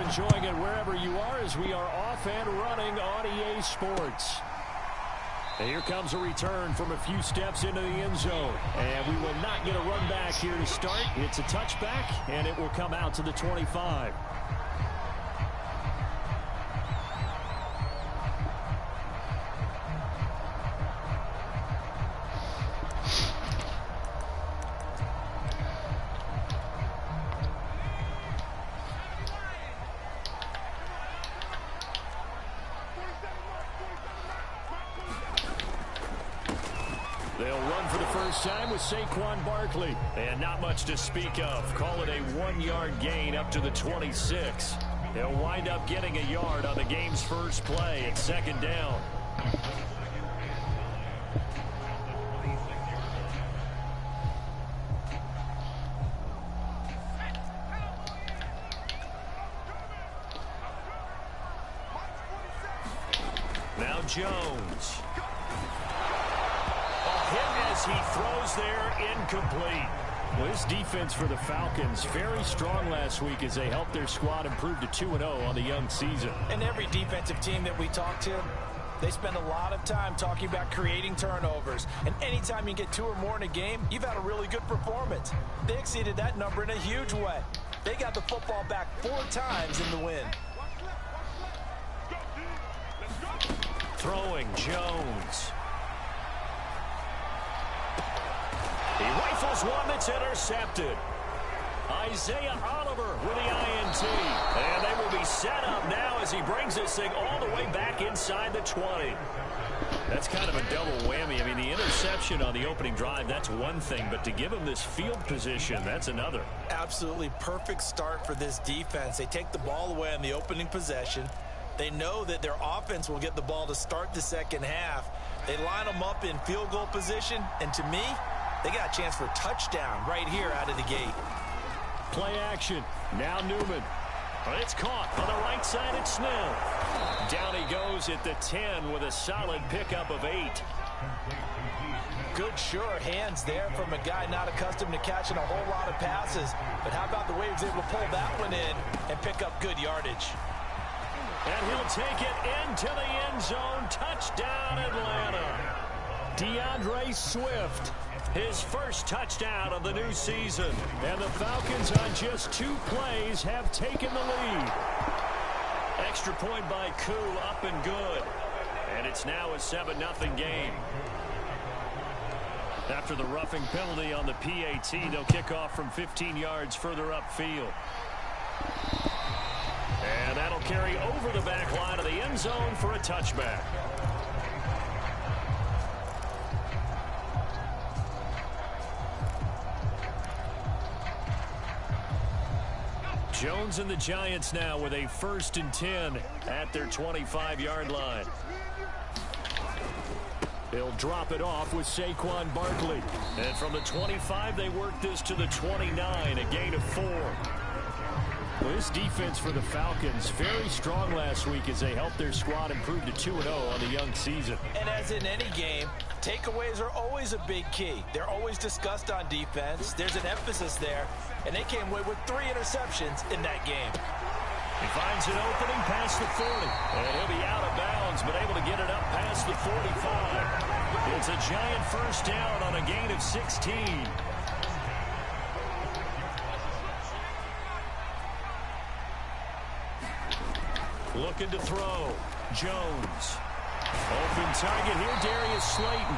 enjoying it wherever you are as we are off and running on EA Sports. And here comes a return from a few steps into the end zone. And we will not get a run back here to start. It's a touchback, and it will come out to the 25. They'll run for the first time with Saquon Barkley. And not much to speak of. Call it a 1-yard gain up to the 26. They'll wind up getting a yard on the game's first play at second down. Now Jones. As he throws there, incomplete. Well, this defense for the Falcons, very strong last week as they helped their squad improve to 2-0 on the young season. And every defensive team that we talk to, they spend a lot of time talking about creating turnovers. And anytime you get 2 or more in a game, you've had a really good performance. They exceeded that number in a huge way. They got the football back 4 times in the win. Throwing Jones. He rifles one that's intercepted. Isaiah Oliver with the INT. And they will be set up now as he brings this thing all the way back inside the 20. That's kind of a double whammy. I mean, the interception on the opening drive, that's one thing. But to give him this field position, that's another. Absolutely perfect start for this defense. They take the ball away on the opening possession. They know that their offense will get the ball to start the second half. They line them up in field goal position. And to me, they got a chance for a touchdown right here out of the gate. Play action. Now Newman. It's caught on the right side. It's Snell. Down he goes at the 10 with a solid pickup of 8. Good sure hands there from a guy not accustomed to catching a whole lot of passes. But how about the way he was able to pull that one in and pick up good yardage? And he'll take it into the end zone. Touchdown, Atlanta. DeAndre Swift. His first touchdown of the new season. And the Falcons on just 2 plays have taken the lead. Extra point by Koo, up and good. And it's now a 7-0 game. After the roughing penalty on the PAT, they'll kick off from 15 yards further upfield. And that'll carry over the back line of the end zone for a touchback. Jones and the Giants now with a 1st and 10 at their 25-yard line. They'll drop it off with Saquon Barkley. And from the 25, they work this to the 29, a gain of 4. Well, this defense for the Falcons, very strong last week as they helped their squad improve to 2-0 on the young season. And as in any game, takeaways are always a big key. They're always discussed on defense. There's an emphasis there, and they came away with 3 interceptions in that game. He finds an opening past the 40, and he'll be out of bounds, but able to get it up past the 45. It's a giant first down on a gain of 16. Looking to throw. Jones. Open target here, Darius Slayton.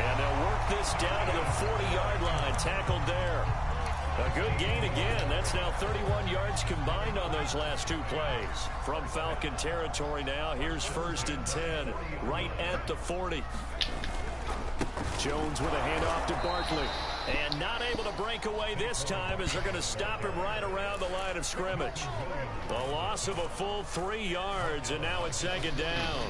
And they'll work this down to the 40-yard line. Tackled there. A good gain again. That's now 31 yards combined on those last 2 plays. From Falcon territory now, here's 1st and 10, right at the 40. Jones with a handoff to Barkley. And not able to break away this time as they're going to stop him right around the line of scrimmage. The loss of a full 3 yards, and now it's 2nd down.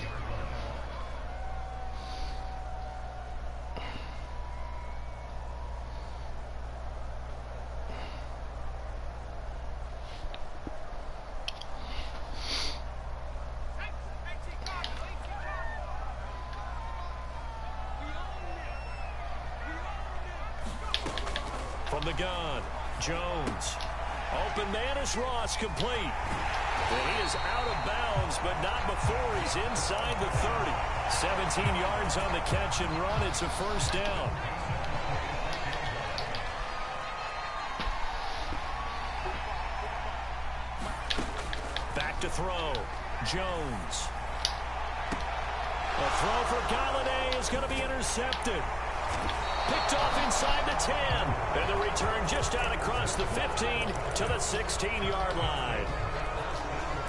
From the gun, Jones. Open man is Ross, complete. And he is out of bounds, but not before he's inside the 30. 17 yards on the catch and run. It's a first down. Back to throw. Jones. A throw for Galladay is going to be intercepted. Picked off inside the 10. And the return just out across the 15 to the 16-yard line.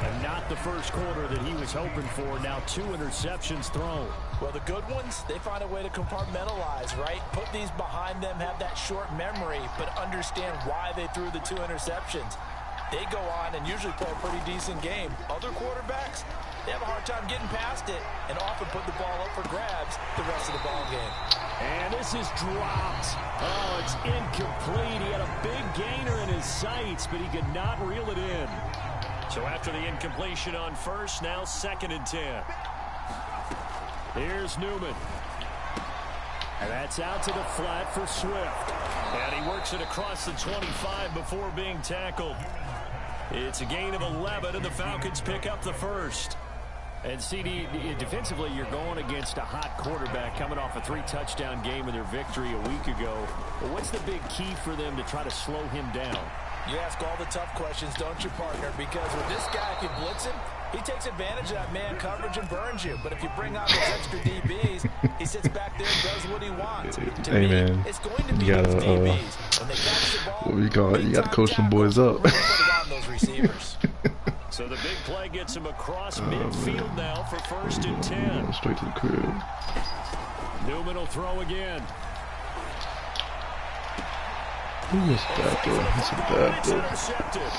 And not the first quarter that he was hoping for. Now 2 interceptions thrown. Well, the good ones, they find a way to compartmentalize, right? Put these behind them, have that short memory, but understand why they threw the 2 interceptions. They go on and usually play a pretty decent game. Other quarterbacks, they have a hard time getting past it and often put the ball up for grabs the rest of the ball game. And this is dropped. Oh, it's incomplete. He had a big gainer in his sights, but he could not reel it in. So after the incompletion on first, now 2nd and 10. Here's Newman. And that's out to the flat for Swift. And he works it across the 25 before being tackled. It's a gain of 11, and the Falcons pick up the first. And CD, defensively, you're going against a hot quarterback coming off a 3-touchdown game in their victory a week ago. But what's the big key for them to try to slow him down? You ask all the tough questions, don't you, partner? Because with this guy, if you blitz him, he takes advantage of that man coverage and burns you. But if you bring out those extra DBs, he sits back there and does what he wants. To me, man, it's going to be you gotta, those DBs. When they catch the ball, what we call it, you got to coach them boys up. Put it on those receivers. So the big play gets him across midfield now for 1st and 10. Straight to the crib. Newman will throw again. Who is that though? That's a bad though. Intercepted.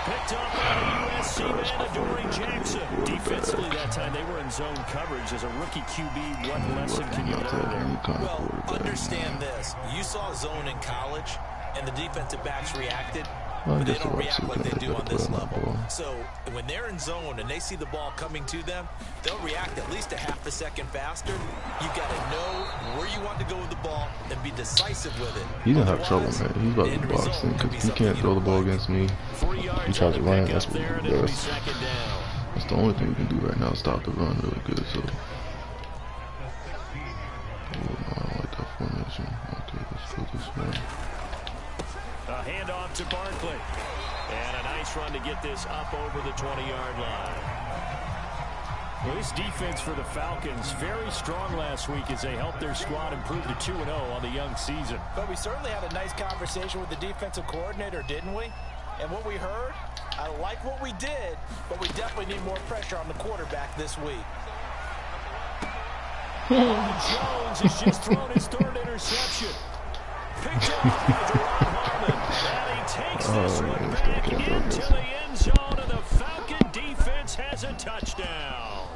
Picked up by USC man Adoree Jackson. Defensively that time they were in zone coverage. As a rookie QB, what lesson can you learn there? Well, understand this. You saw zone in college, and the defensive backs reacted. But they don't react like they do on this level. So when they're in zone and they see the ball coming to them, they'll react at least a half a second faster. You've got to know where you want to go with the ball and be decisive with it. He's going to have trouble, man. He's about to be boxing because he can't throw the ball against me. He tries to run. That's what he does. That's the only thing we can do right now is stop the run really good. So, oh, no, I don't like that formation. Okay, let's go this way. A handoff to Barkley. And a nice run to get this up over the 20-yard line. Well, this defense for the Falcons, very strong last week as they helped their squad improve to 2-0 on the young season. But we certainly had a nice conversation with the defensive coordinator, didn't we? And what we heard, I like what we did, but we definitely need more pressure on the quarterback this week. Jones has just thrown his 3rd interception. Picked up by Gerard Harmon. And he takes this one back into the end zone, and the Falcon defense has a touchdown.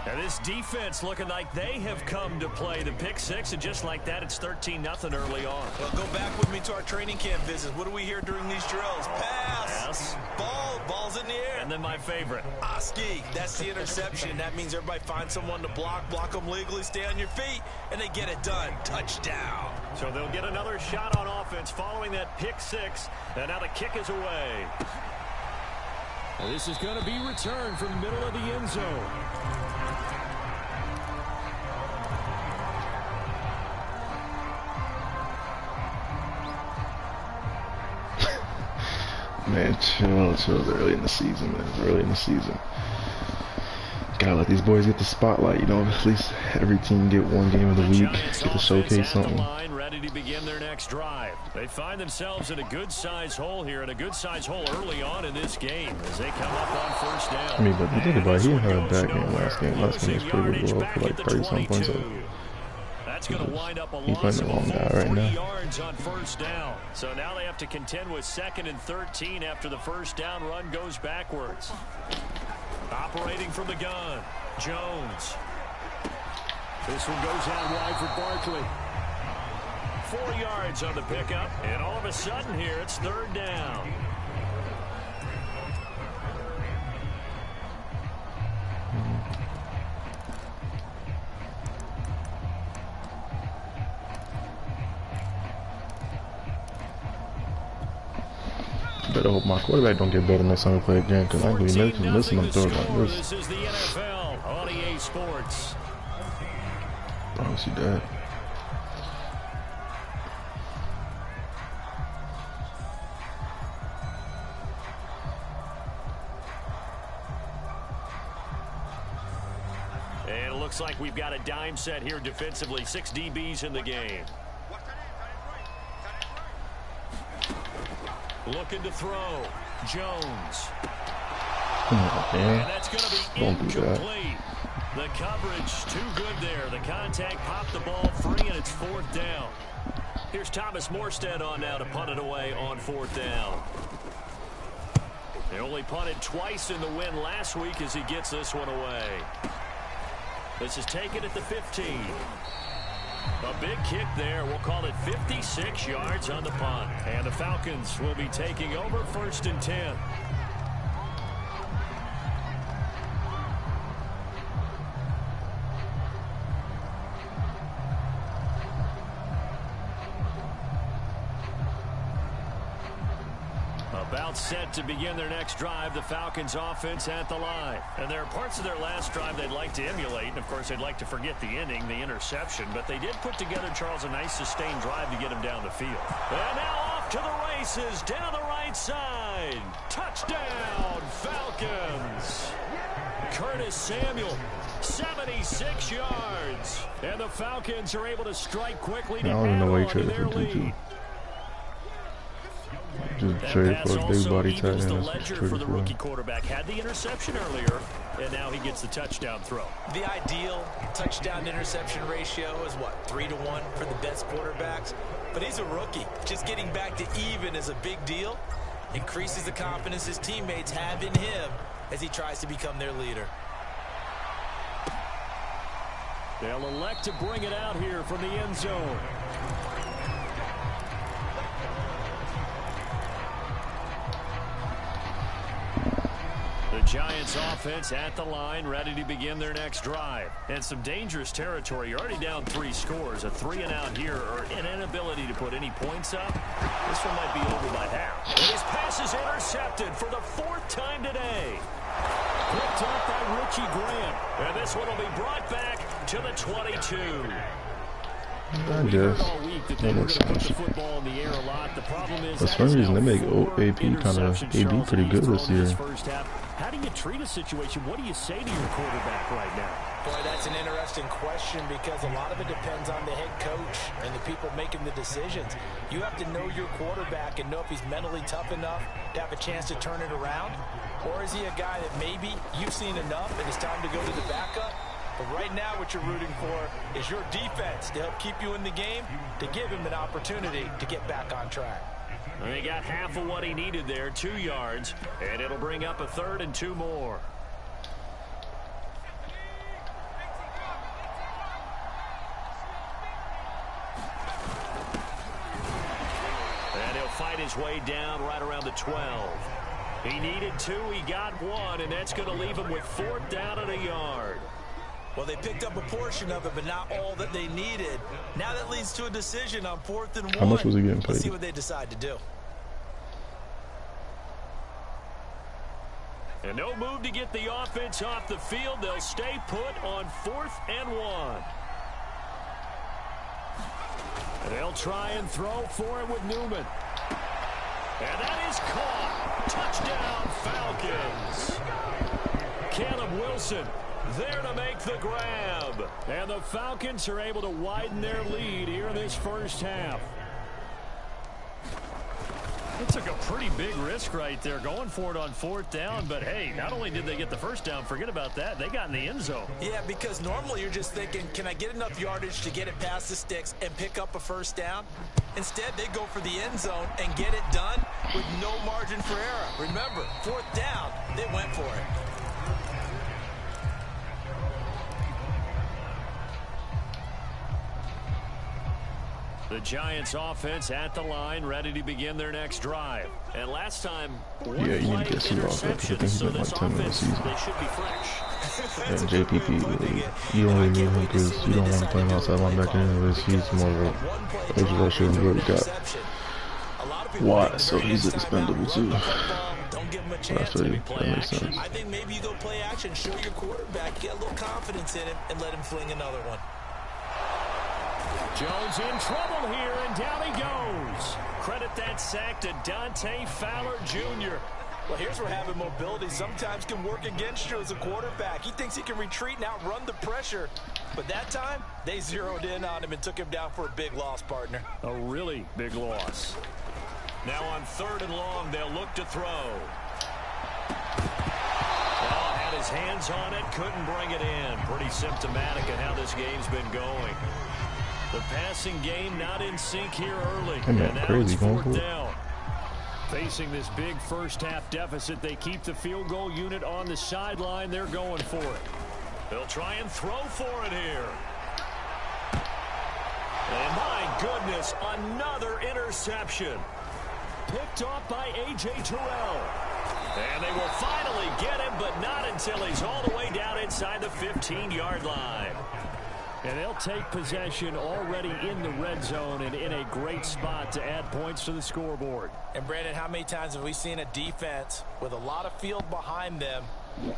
And this defense looking like they have come to play. The pick 6, and just like that, it's 13-0 early on. Well, go back with me to our training camp visits. What do we hear during these drills? Pass. Yes. Ball's in the air. And then my favorite. Oski, that's the interception. That means everybody finds someone to block them legally, stay on your feet, and they get it done. Touchdown. So they'll get another shot on offense following that pick 6, and now the kick is away. Well, this is going to be returned from the middle of the end zone. Man, chill. It's early in the season, man. It's early in the season. Gotta let these boys get the spotlight, you know. At least every team get one game of the week, get to showcase something. Line, ready to begin their next drive. They find themselves in a good-sized hole here, and a good-sized hole early on in this game as they come up on 1st down. I mean, but you think about it, he had a bad game last game. Last game was pretty good, well, for like 30-some points. That's going to wind up a He's loss playing the of wrong guy right now. yards on 1st down. So now they have to contend with 2nd and 13 after the 1st down run goes backwards. Operating from the gun, Jones. This one goes out wide for Barkley. 4 yards on the pickup, and all of a sudden here it's 3rd down. better hope my quarterback don't get better next time we play again, because I ain't gonna be missing them throws like this. This is the NFL on EA Sports. Oh, see that. And it looks like we've got a dime set here defensively. 6 DBs in the game. Looking to throw. Jones. Come on, man. And that's going to be incomplete. The coverage too good there. The contact popped the ball free, and it's 4th down. Here's Thomas Morstead on now to punt it away on 4th down. They only punted twice in the win last week as he gets this one away. This is taken at the 15. A big kick there. We'll call it 56 yards on the punt. And the Falcons will be taking over 1st and 10. About set to begin their next drive, the Falcons offense at the line. And there are parts of their last drive they'd like to emulate. And, of course, they'd like to forget the inning, the interception. But they did put together, Charles, a nice sustained drive to get him down the field. And now off to the races down the right side. Touchdown, Falcons. Curtis Samuel, 76 yards. And the Falcons are able to strike quickly to add on to their lead. Just trade for a big body tight end. The ledger for the rookie quarterback. Had the interception earlier, and now he gets the touchdown throw. The ideal touchdown interception ratio is what, 3 to 1 for the best quarterbacks? But he's a rookie. Just getting back to even is a big deal. Increases the confidence his teammates have in him as he tries to become their leader. They'll elect to bring it out here from the end zone. The Giants offense at the line, ready to begin their next drive. And some dangerous territory. You're already down 3 scores. A 3-and-out here, or an inability to put any points up. This one might be over by half. And his pass is intercepted for the 4th time today. Picked up by Richie Graham. And this one will be brought back to the 22. I guess that makes sense. But for some reason, they make AP kind of AD pretty good this year. How do you treat a situation? What do you say to your quarterback right now? Boy, that's an interesting question because a lot of it depends on the head coach and the people making the decisions. You have to know your quarterback and know if he's mentally tough enough to have a chance to turn it around. Or is he a guy that maybe you've seen enough and it's time to go to the backup? But right now what you're rooting for is your defense to help keep you in the game, to give him an opportunity to get back on track. And he got half of what he needed there, 2 yards, and it'll bring up a 3rd and 2 more. And he'll fight his way down right around the 12. He needed 2, he got 1, and that's going to leave him with 4th down and a yard. Well, they picked up a portion of it, but not all that they needed. Now that leads to a decision on 4th and 1. How much was he getting paid? Let's see what they decide to do. And no move to get the offense off the field. They'll stay put on 4th and 1. And they'll try and throw for it with Newman. And that is caught. Touchdown, Falcons. Caleb Wilson there to make the grab. And the Falcons are able to widen their lead here in this first half. It took a pretty big risk right there going for it on 4th down. But, hey, not only did they get the first down, forget about that, they got in the end zone. Yeah, because normally you're just thinking, can I get enough yardage to get it past the sticks and pick up a first down? Instead, they go for the end zone and get it done with no margin for error. Remember, 4th down, they went for it. The Giants offense at the line, ready to begin their next drive. And last time, yeah, you need to get some offense. I think he's been like 10 in the season. They should be fresh. And JPP, you don't really need him because you don't want to play him outside linebacker anyways. He's more of a edge rusher. You already got A lot of people Why? So he's expendable too. Don't give him a chance. That makes sense. I think maybe you go play action, show your quarterback, get a little confidence in him, and let him fling another one. Jones in trouble here, and down he goes. Credit that sack to Dante Fowler Jr. Well, here's where having mobility sometimes can work against you as a quarterback. He thinks he can retreat and outrun the pressure. But that time, they zeroed in on him and took him down for a big loss, partner. A really big loss. Now on 3rd and long, they'll look to throw. Well, had his hands on it, couldn't bring it in. Pretty symptomatic of how this game's been going. The passing game not in sync here early. And now it's 4th down. Facing this big first-half deficit, they keep the field goal unit on the sideline. They're going for it. They'll try and throw for it here. And my goodness, another interception. Picked off by A.J. Terrell. And they will finally get him, but not until he's all the way down inside the 15-yard line. And they'll take possession already in the red zone and in a great spot to add points to the scoreboard. And, Brandon, how many times have we seen a defense with a lot of field behind them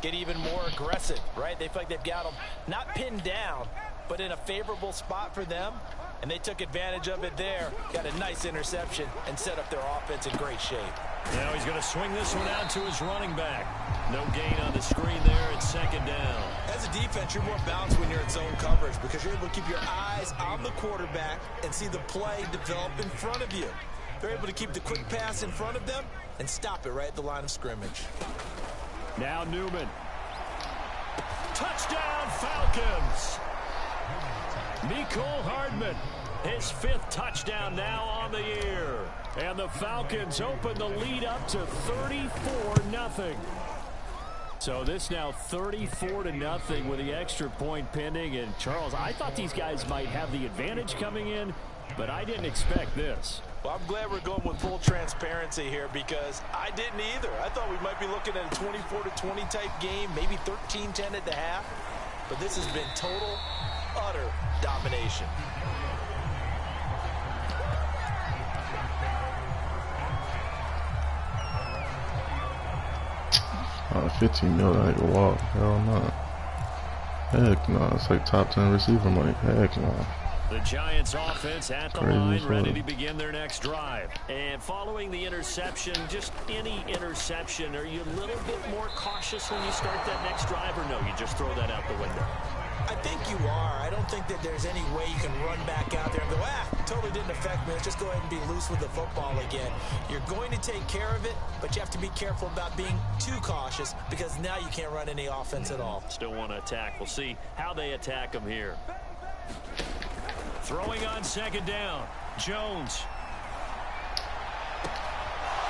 get even more aggressive, right? They feel like they've got them not pinned down, but in a favorable spot for them. And they took advantage of it there, got a nice interception, and set up their offense in great shape. Now he's going to swing this one out to his running back. No gain on the screen there. It's 2nd down. As a defense, you're more balanced when you're in zone coverage because you're able to keep your eyes on the quarterback and see the play develop in front of you. They're able to keep the quick pass in front of them and stop it right at the line of scrimmage. Now Newman. Touchdown, Falcons. Mecole Hardman, his 5th touchdown now on the year. And the Falcons open the lead up to 34-0. So this now 34-0 with the extra point pending. And Charles, I thought these guys might have the advantage coming in, but I didn't expect this. Well, I'm glad we're going with full transparency here because I didn't either. I thought we might be looking at a 24-20 type game, maybe 13-10 at the half. But this has been total, utter domination. Oh, 15 mil, I ain't gonna walk. Hell no. Heck no. It's like top 10 receiver money. Heck no. The Giants offense at the line, ready to begin their next drive. And following the interception, just any interception, are you a little bit more cautious when you start that next drive, or no, you just throw that out the window? I think you are. I don't think that there's any way you can run back out there and go, totally didn't affect me. Let's just go ahead and be loose with the football again. You're going to take care of it, but you have to be careful about being too cautious because now you can't run any offense at all. Still want to attack. We'll see how they attack them here. Throwing on 2nd down, Jones.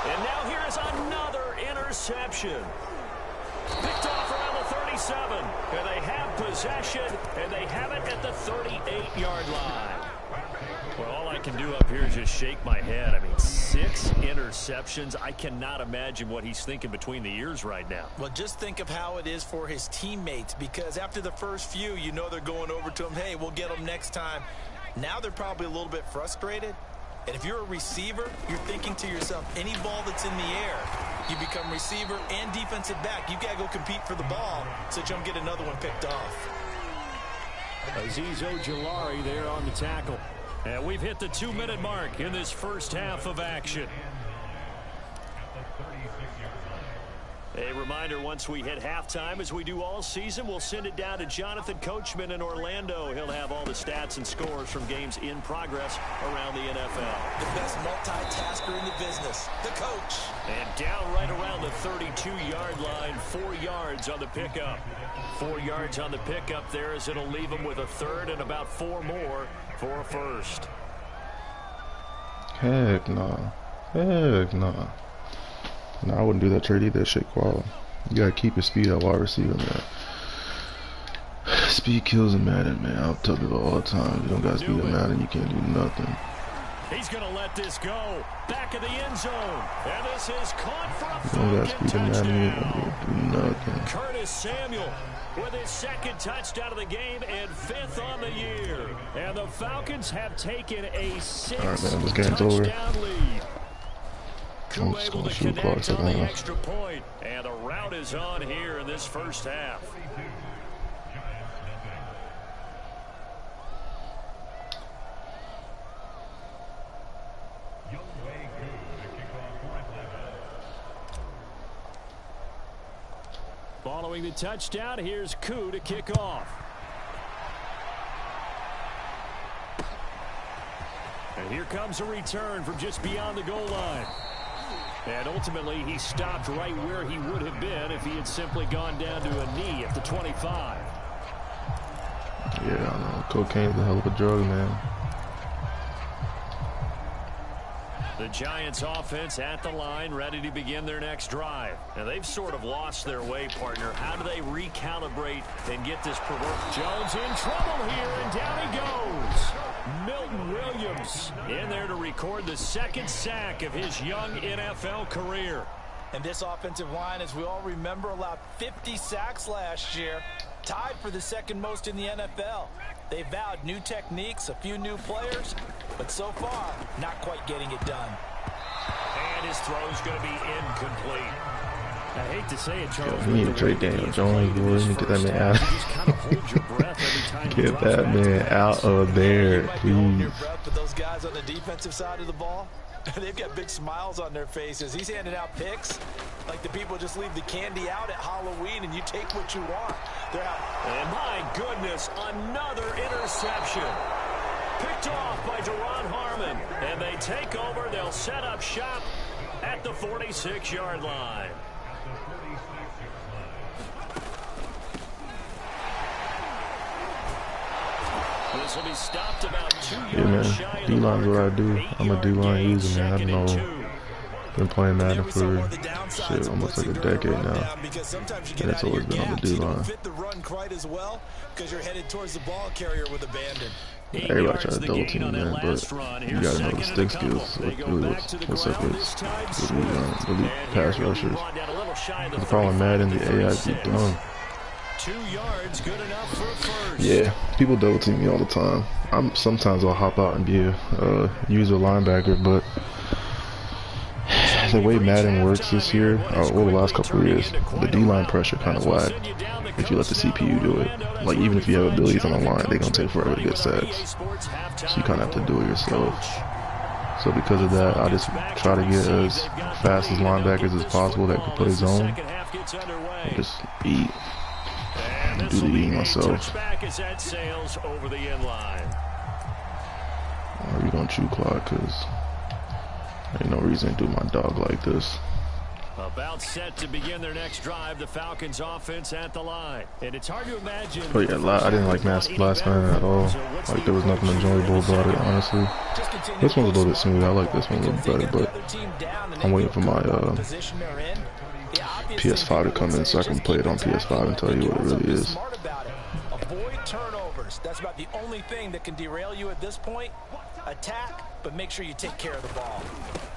And now here's another interception. Picked off around the 37. And they have possession, and they have it at the 38-yard line. Well, all I can do up here is just shake my head. I mean, 6 interceptions. I cannot imagine what he's thinking between the ears right now. Well, just think of how it is for his teammates, because after the first few, you know they're going over to him, hey, we'll get them next time. Now they're probably a little bit frustrated. And if you're a receiver, you're thinking to yourself, any ball that's in the air, you become receiver and defensive back. You've got to go compete for the ball so that you don't get another one picked off. Azeez Ojulari there on the tackle. And we've hit the 2-minute mark in this first half of action. A reminder, once we hit halftime, as we do all season, we'll send it down to Jonathan Coachman in Orlando. He'll have all the stats and scores from games in progress around the NFL. The best multitasker in the business, the coach. And down right around the 32-yard line, 4 yards on the pickup. 4 yards on the pickup there as it'll leave him with a 3rd and about 4 more for a 1st. Heck no. Heck no. No, I wouldn't do that trade either. That shit quality. You gotta keep your speed at wide receiver, man. Speed kills in Madden, man. I'll tell people all the time. You don't got speed in Madden, you can't do nothing. He's gonna let this go. Back of the end zone. And this is caught for a You don't got Falcon speed in Madden, you touchdown. can't do nothing. Curtis Samuel with his 2nd touchdown of the game and 5th on the year. And the Falcons have taken a 6-touchdown lead. Koo able to connect on the extra point. And the rout is on here in this first half. Following the touchdown, here's Koo to kick off. And here comes a return from just beyond the goal line. And ultimately, he stopped right where he would have been if he had simply gone down to a knee at the 25. Yeah, I know. Cocaine's a hell of a drug, man. The Giants offense at the line, ready to begin their next drive. And they've sort of lost their way, partner. How do they recalibrate and get this Jones in trouble here, and down he goes. Milton Williams in there to record the second sack of his young NFL career. And this offensive line, as we all remember, allowed 50 sacks last year, tied for the second most in the NFL. They vowed new techniques, a few new players, but so far, not quite getting it done. And his throw's going to be incomplete. I hate to say it, Charles. We need to trade Daniel Jones, boy. We need to get that man out. Get that man out of there, please. With those guys on the defensive side of the ball, they've got big smiles on their faces. He's handing out picks like the people just leave the candy out at Halloween and you take what you want. They're out. And my goodness, another interception. Picked off by Deron Harmon. And they take over. They'll set up shop at the 46-yard line. This will be stopped about 2 yards shy of the D-line's what I do. I'm a D-line user, man. I don't know. Been playing Madden for shit, almost like a decade now. And it's always been on the D-line. Everybody tries to double team, man, but you gotta know the stick skills. What's up with elite pass rushers. The problem with Madden, the AI is dumb. 2 yards, good enough for a first. Yeah, people double team me all the time. Sometimes I'll hop out and be a user linebacker, but the way Madden works this year, or the last couple of years, the D-line pressure kind of whack if you let the CPU do it. Like, even if you have abilities on the line, they're going to take forever to get sacks. So you kind of have to do it yourself. So because of that, I just try to get as fast as linebackers as possible that can play zone. And just eat. And do the eating myself. Or you don't chew clock, because ain't no reason to do my dog like this. About set to begin their next drive, the Falcons offense at the line. And it's hard to imagine. Oh yeah, I didn't like last man at all. Like, there was nothing enjoyable about it, honestly. This one's a little bit smooth. I like this one a little better, but I'm waiting for my PS5 to come in so I can play it on PS5 and tell you what it really is. Avoid turnovers. That's about the only thing that can derail you at this point. Attack, but make sure you take care of the ball.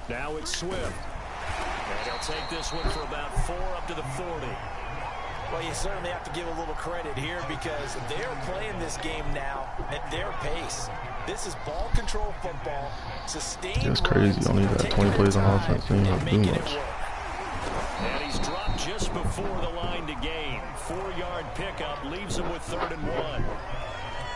Now it's Swift. And he'll take this one for about 4 up to the 40. Well, you certainly have to give a little credit here because they're playing this game now at their pace. This is ball control football. Sustained. That's crazy. Only got 20 plays on offense. They ain't have to do much. And he's dropped just before the line to gain. 4-yard pickup leaves him with 3rd and 1.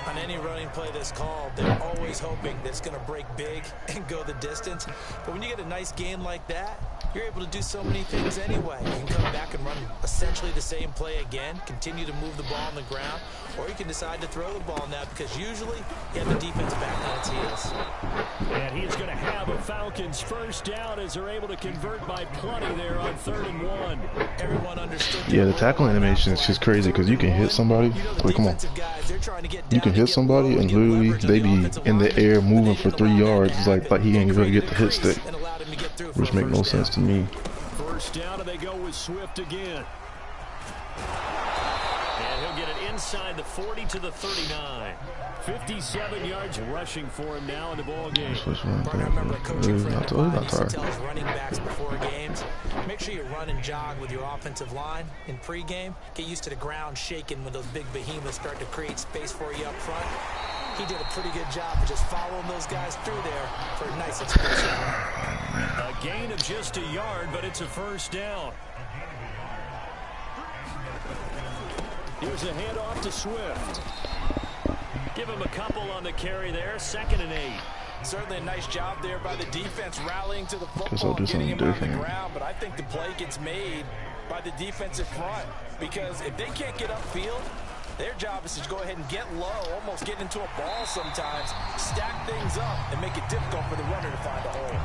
On any running play that's called, they're always hoping that it's going to break big and go the distance. But when you get a nice gain like that, you're able to do so many things anyway. You can come back and run essentially the same play again, continue to move the ball on the ground, or you can decide to throw the ball now because usually you have the defense back on its heels. And he's going to have a Falcons first down as they're able to convert by plenty there on 3rd and 1. Everyone understood. Yeah, the tackling animation is just crazy because you can hit somebody. Like, come on. You can hit somebody and literally they be in the air moving for 3 yards. It's like he ain't going to get the hit stick, which make no sense to me. First down, and they go with Swift again. And he'll get it inside the 40 to the 39. 57 yards rushing for him now in the ball game. I remember a coaching friend of mine used to tell his running backs before games, make sure you run and jog with your offensive line in pregame. Get used to the ground shaking when those big behemoths start to create space for you up front. He did a pretty good job of just following those guys through there for a nice explosion. A gain of just a yard, but it's a first down. Here's a handoff to Swift. Give him a couple on the carry there. 2nd and 8. Certainly a nice job there by the defense rallying to the football and getting him on the ground. But I think the play gets made by the defensive front, because if they can't get upfield, their job is to go ahead and get low, almost get into a ball sometimes, stack things up, and make it difficult for the runner to find a hole.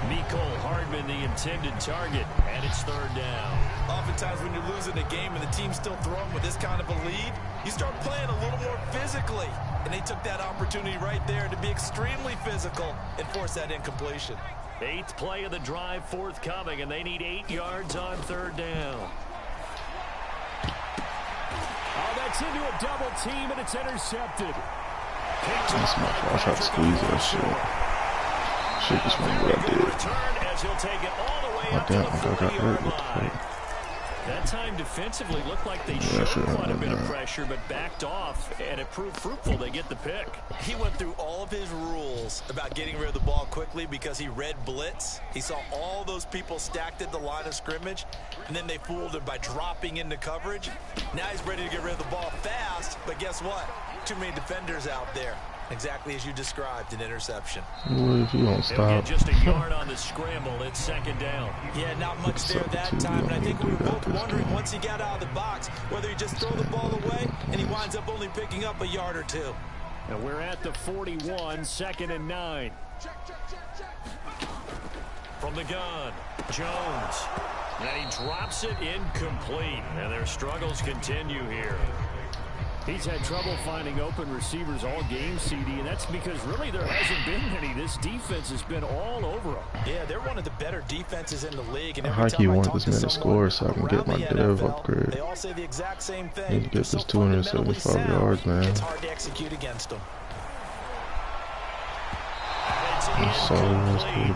Nicole Hardman, the intended target, and it's 3rd down. Oftentimes when you're losing a game and the team's still throwing with this kind of a lead, you start playing a little more physically. And they took that opportunity right there to be extremely physical and force that incompletion. 8th play of the drive forthcoming, and they need 8 yards on 3rd down. Oh, that's into a double team, and it's intercepted. That's my fault. I tried to squeeze that shit. Shit just went what I did. Oh, damn, I got hurt. What the fuck? That time defensively looked like they showed quite a bit of pressure, but backed off, and it proved fruitful. They get the pick. He went through all of his rules about getting rid of the ball quickly because he read blitz. He saw all those people stacked at the line of scrimmage, and then they fooled him by dropping into coverage. Now he's ready to get rid of the ball fast, but guess what? Too many defenders out there. Exactly as you described, an interception. Well, if you don't stop. Just a yard on the scramble. It's 2nd down. Yeah, not much there that time. And I think we were both wondering once he got out of the box whether he just throw the ball away and he winds up only picking up a yard or two. And we're at the 41, 2nd and 9. From the gun, Jones. And he drops it incomplete. And their struggles continue here. He's had trouble finding open receivers all game, CD, and that's because really there hasn't been any. This defense has been all over them. Yeah, they're one of the better defenses in the league. And I he wanted this man to score so I can get my dev upgrade. They all say the exact same thing. Need to get this 275 yards, man. It's hard to execute against them.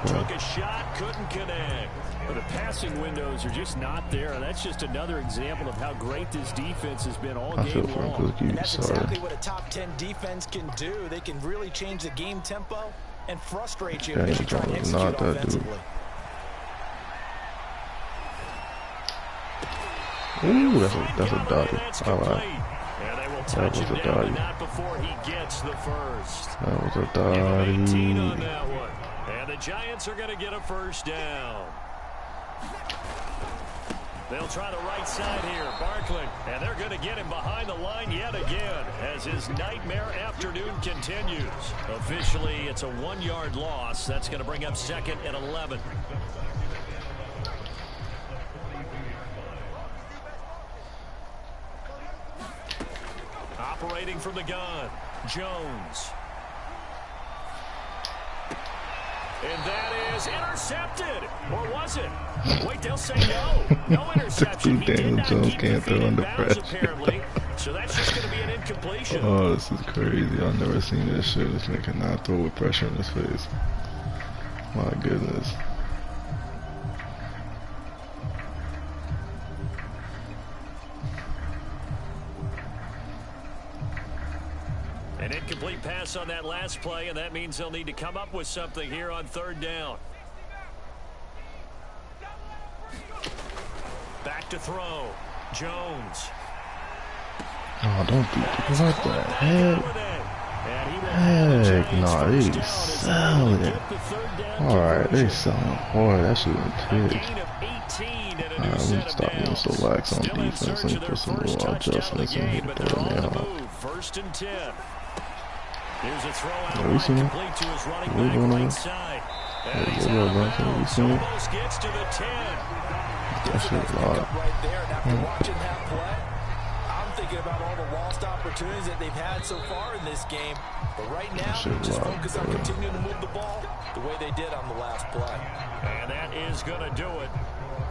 Took a shot, couldn't connect. But the passing windows are just not there. That's just another example of how great this defense has been all game long. And that's exactly what a top 10 defense can do. They can really change the game tempo and frustrate you if you try to execute offensively. Ooh, that's a dotty. I lied. That was a dotty. Not before he gets the first. That was a dotty. And the Giants are going to get a first down. They'll try the right side here. Barkley. And they're going to get him behind the line yet again as his nightmare afternoon continues. Officially, it's a 1-yard loss. That's going to bring up 2nd and 11. Operating from the gun, Jones. And that is intercepted. Or was it? Wait, they'll say no. No interception. He did not keep the feet in bounds, apparently. So that's just going to be an incompletion. Oh, this is crazy. I've never seen this shit. This man cannot throw with pressure in his face. My goodness. An incomplete pass on that last play, and that means they'll need to come up with something here on 3rd down. Back to throw. Jones. Oh, don't do that. What the heck? Heck, nah, they selling. Alright, they selling. Boy, that shit went ticked. Alright, I'm gonna stop being so lax on defense and put some little adjustments in here to throw me out. 1st and 10. Here's a throw out yeah, we seen it. complete to his running We're back going right on. side. Yeah, we seen it. Almost gets to the 10. That shit live. Right there. And after watching that play, I'm thinking about all the lost opportunities that they've had so far in this game. But right now, just focus on continuing to move the ball the way they did on the last play. And that is going to do it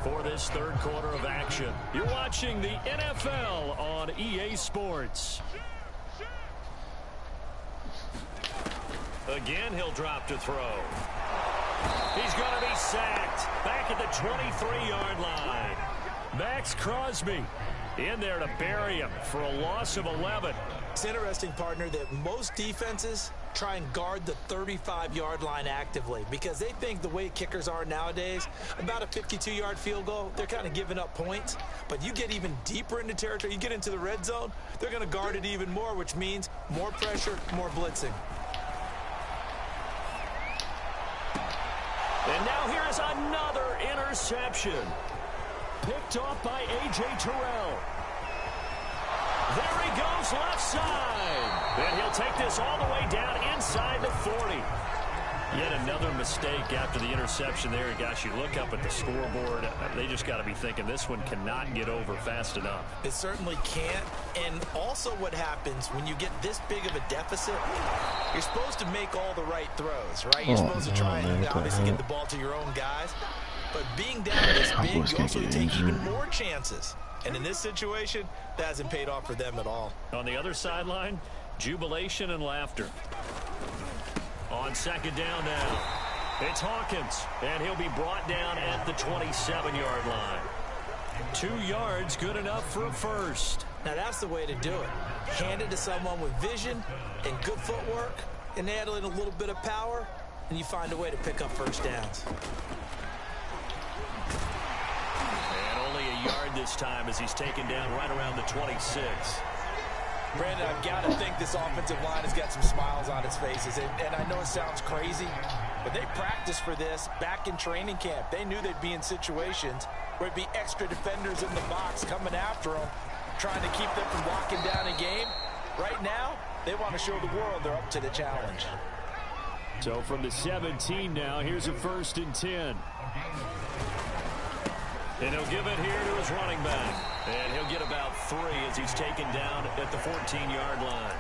for this 3rd quarter of action. You're watching the NFL on EA Sports. Again, he'll drop to throw. He's going to be sacked back at the 23-yard line. Max Crosby In there to bury him for a loss of 11. It's interesting, partner, that most defenses try and guard the 35-yard line actively because they think the way kickers are nowadays, about a 52-yard field goal, they're kind of giving up points. But you get even deeper into territory, you get into the red zone, they're going to guard it even more, which means more pressure, more blitzing. And now here is another interception. Picked off by A.J. Terrell. There he goes left side. And he'll take this all the way down inside the 40. Yet another mistake after the interception there. Gosh, you look up at the scoreboard. They just got to be thinking this one cannot get over fast enough. It certainly can't. And also what happens when you get this big of a deficit, you're supposed to make all the right throws, right? You're supposed to try and obviously get the ball to your own guys. But being down this big, you also take even more chances. And in this situation, that hasn't paid off for them at all. On the other sideline, jubilation and laughter. On second down now, it's Hawkins, and he'll be brought down at the 27-yard line. 2 yards, good enough for a first. Now that's the way to do it. Hand it to someone with vision and good footwork, and add in a little bit of power, and you find a way to pick up first downs. And only a yard this time as he's taken down right around the 26. Brandon, I've got to think this offensive line has got some smiles on its faces. And I know it sounds crazy, but they practiced for this back in training camp. They knew they'd be in situations where it'd be extra defenders in the box coming after them, trying to keep them from locking down a game. Right now, they want to show the world they're up to the challenge. So from the 17 now, here's a 1st and 10. And he'll give it here to his running back. And he'll get about 3 as he's taken down at the 14-yard line.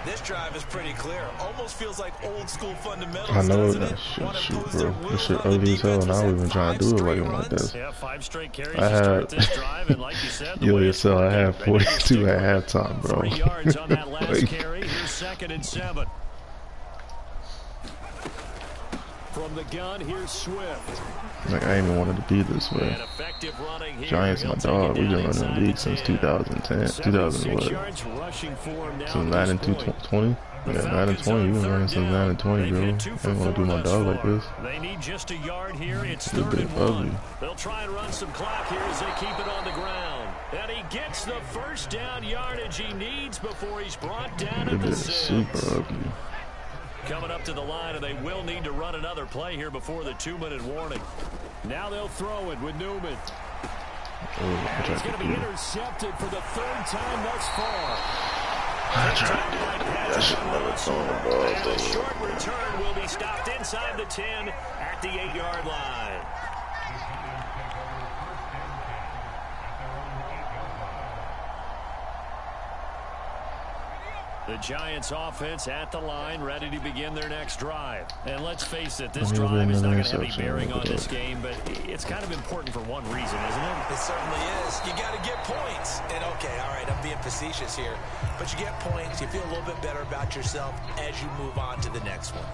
This drive is pretty clear. Almost feels like old school fundamentals. I know that shit, bro. This shit ugly as hell, and I don't even try to do it like this. Yeah, 5 straight carries to start this drive, and like you said, yo, yourself, I had 42 at halftime, bro. 3 yards on that last carry. Here's 2nd and 7. From the gun, here's Swift. Like, I ain't even wanted to be this way. Giants my dog. We've been running the league since 2010. 2011. Since Madden 20. Yeah, Madden 20. We've been running since Madden 20, bro. I ain't want to do my dog like this. They need just a yard here. It's 3rd and 1. They'll try and run some clock here as they keep it on the ground. And he gets the first down yardage he needs before he's brought down at the 6. Super ugly. Coming up to the line, and they will need to run another play here before the 2-minute warning. Now they'll throw it with Newman. It's going to be intercepted for the 3rd time thus far. And a short return will be stopped inside the 10 at the 8-yard line. The Giants offense at the line, ready to begin their next drive. And let's face it, this drive is not going to have any bearing on this game, but it's kind of important for one reason, isn't it? It certainly is. You got to get points. And okay, all right, I'm being facetious here, but you get points, you feel a little bit better about yourself as you move on to the next one.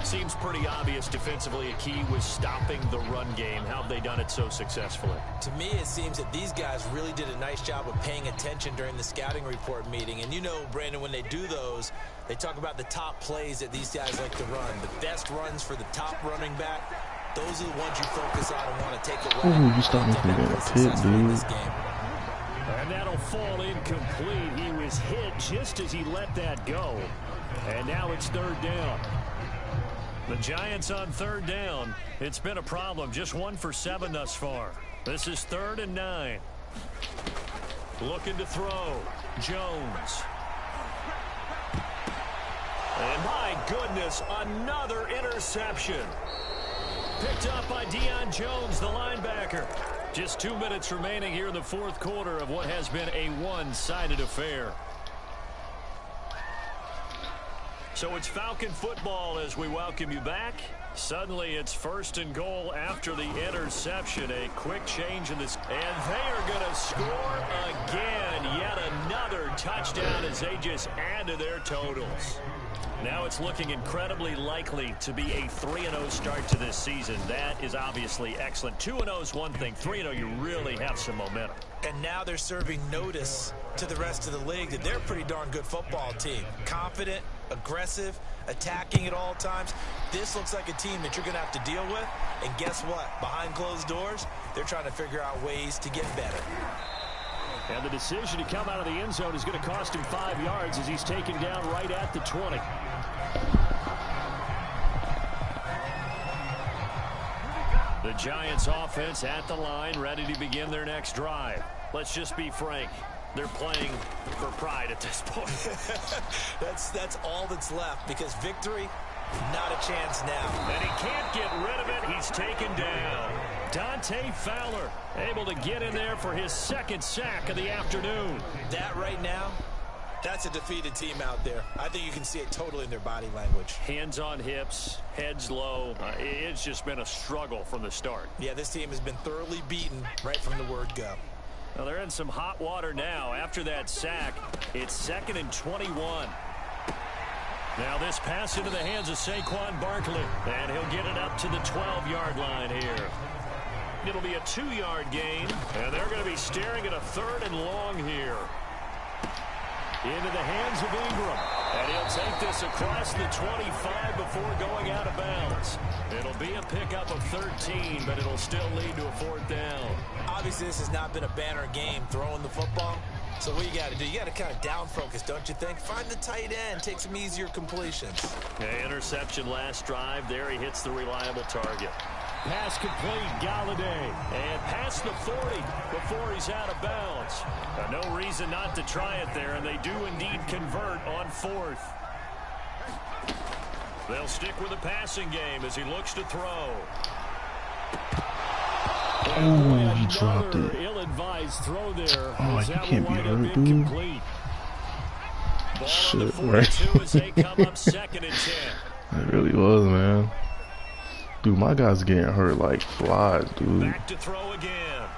Seems pretty obvious defensively a key was stopping the run game. How have they done it so successfully? To me, it seems that these guys really did a nice job of paying attention during the scouting report meeting. And you know, Brandon, when they do those, they talk about the top plays that these guys like to run. The best runs for the top running back, those are the ones you focus on and want to take away. Ooh, you start making me a pit, dude. And that'll fall incomplete. He was hit just as he let that go. And now it's 3rd down. The Giants on 3rd down. It's been a problem. Just 1 for 7 thus far. This is 3rd and 9. Looking to throw. Jones. And my goodness, another interception. Picked up by Deion Jones, the linebacker. Just 2 minutes remaining here in the 4th quarter of what has been a one-sided affair. So it's Falcon football as we welcome you back. Suddenly it's 1st and goal after the interception. A quick change in this. And they are going to score again. Yet another touchdown as they just add to their totals. Now it's looking incredibly likely to be a 3-0 start to this season. That is obviously excellent. 2-0 is one thing. 3-0, you really have some momentum. And now they're serving notice to the rest of the league that they're a pretty darn good football team. Confident, aggressive, attacking at all times. This looks like a team that you're going to have to deal with. And guess what? Behind closed doors, they're trying to figure out ways to get better. And the decision to come out of the end zone is going to cost him 5 yards as he's taken down right at the 20. The Giants offense at the line, ready to begin their next drive. Let's just be frank. They're playing for pride at this point. That's all that's left, because victory, not a chance now. And he can't get rid of it. He's taken down. Dante Fowler able to get in there for his 2nd sack of the afternoon. That right now, that's a defeated team out there. I think you can see it totally in their body language. Hands on hips, heads low. It's just been a struggle from the start. Yeah, this team has been thoroughly beaten right from the word go. Well, they're in some hot water now. After that sack, it's 2nd and 21. Now this pass into the hands of Saquon Barkley, and he'll get it up to the 12-yard line here. It'll be a 2-yard gain, and they're going to be staring at a 3rd and long here. Into the hands of Ingram, and he'll take this across the 25 before going out of bounds. It'll be a pickup of 13, but it'll still lead to a 4th down. Obviously, this has not been a banner game throwing the football. So what you got to do, you got to kind of down focus, don't you think? Find the tight end, take some easier completions. Okay, interception last drive. There he hits the reliable target. Pass complete, Galladay. And past the 40 before he's out of bounds. No reason not to try it there, and they do indeed convert on 4th. They'll stick with the passing game as he looks to throw. Oh, he dropped it. Ill-advised throw there. Oh, you can't be hurt, dude. Shit, right? As they come up 2nd and 10. It really was, man. Dude, my guy's getting hurt like flies, dude. Back to throw again.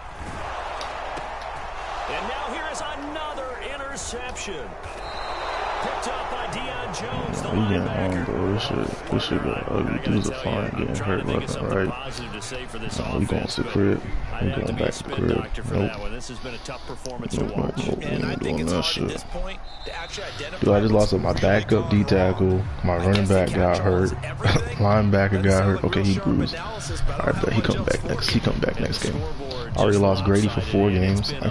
And now here is another interception. Picked up by Deion Jones, the linebacker. Bro. This shit got ugly. Dudes are fine getting hurt left and right. Nah, we going to the crib. We going back to the crib. Nope. This has been a tough performance to watch. We ain't doing that shit. Dude, I I just lost my backup D tackle. My running back got hurt. Linebacker got hurt. Okay, he bruised. Alright, but he come back next. He come back next game. I already lost Grady for 4 games. I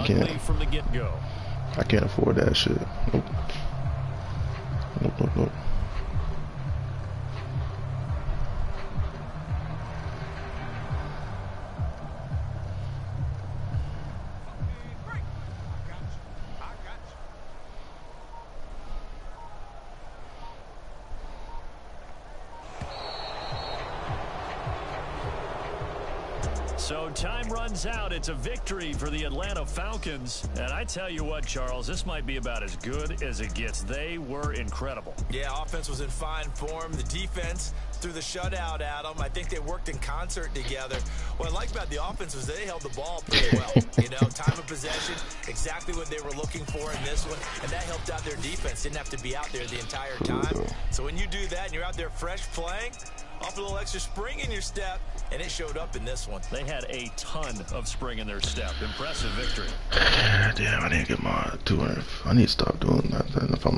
can't afford that shit. Nope. Nope. So time runs out. It's a victory for the Atlanta Falcons. And I tell you what, Charles, this might be about as good as it gets. They were incredible. Yeah, offense was in fine form. The defense threw the shutout at them. I think they worked in concert together. What I like about the offense was they held the ball pretty well. You know, time of possession, exactly what they were looking for in this one. And that helped out their defense. Didn't have to be out there the entire time. So when you do that and you're out there fresh playing, off a little extra spring in your step, and it showed up in this one. They had a ton of spring in their step. Impressive victory. Damn, I didn't get my 200. I need to stop doing that. If I'm